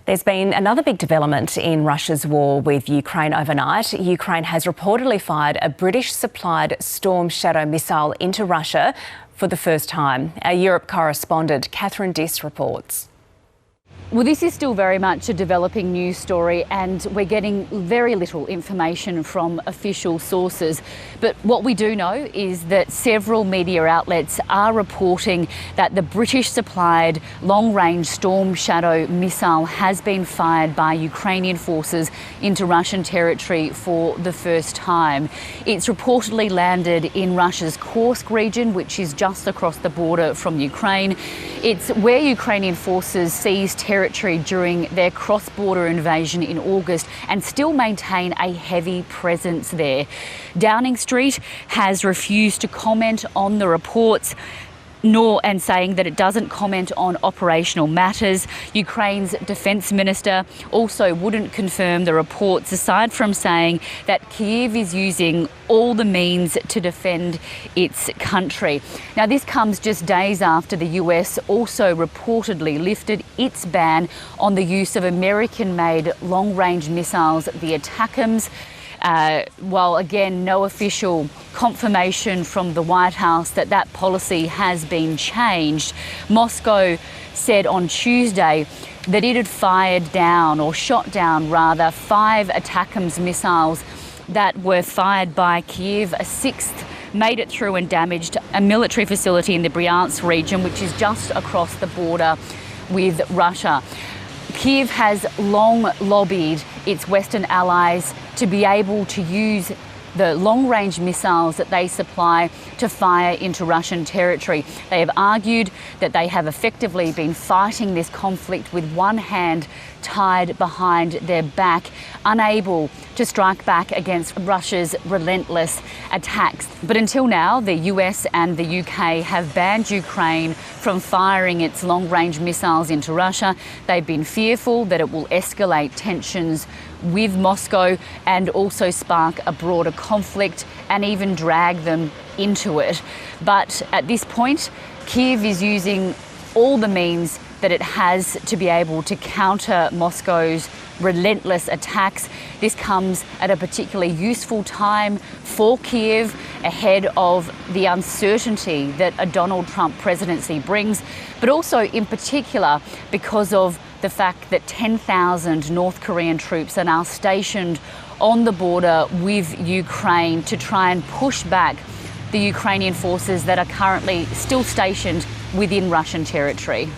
There's been another big development in Russia's war with Ukraine overnight. Ukraine has reportedly fired a British-supplied Storm Shadow missile into Russia for the first time. Our Europe correspondent Catherine Diss reports. Well, this is still very much a developing news story and we're getting very little information from official sources. But what we do know is that several media outlets are reporting that the British-supplied long-range Storm Shadow missile has been fired by Ukrainian forces into Russian territory for the first time. It's reportedly landed in Russia's Kursk region, which is just across the border from Ukraine. It's where Ukrainian forces seized territory during their cross-border invasion in August and still maintain a heavy presence there. Downing Street has refused to comment on the reports, and saying that it doesn't comment on operational matters. Ukraine's defence minister also wouldn't confirm the reports, aside from saying that Kyiv is using all the means to defend its country. Now, this comes just days after the US also reportedly lifted its ban on the use of American-made long-range missiles, the ATACMS. While again, no official confirmation from the White House that that policy has been changed, Moscow said on Tuesday that it had fired down, or shot down rather, 5 ATACMS missiles that were fired by Kyiv. A 6th made it through and damaged a military facility in the Bryansk region, which is just across the border with Russia. Kyiv has long lobbied its Western allies to be able to use the long-range missiles that they supply to fire into Russian territory. They have argued that they have effectively been fighting this conflict with one hand tied behind their back, unable to strike back against Russia's relentless attacks. But until now, the US and the UK have banned Ukraine from firing its long-range missiles into Russia. They've been fearful that it will escalate tensions with Moscow and also spark a broader conflict and even drag them into it. But at this point, Kyiv is using all the means that it has to be able to counter Moscow's relentless attacks. This comes at a particularly useful time for Kyiv, ahead of the uncertainty that a Donald Trump presidency brings, but also in particular because of the fact that 10,000 North Korean troops are now stationed on the border with Ukraine to try and push back the Ukrainian forces that are currently still stationed within Russian territory.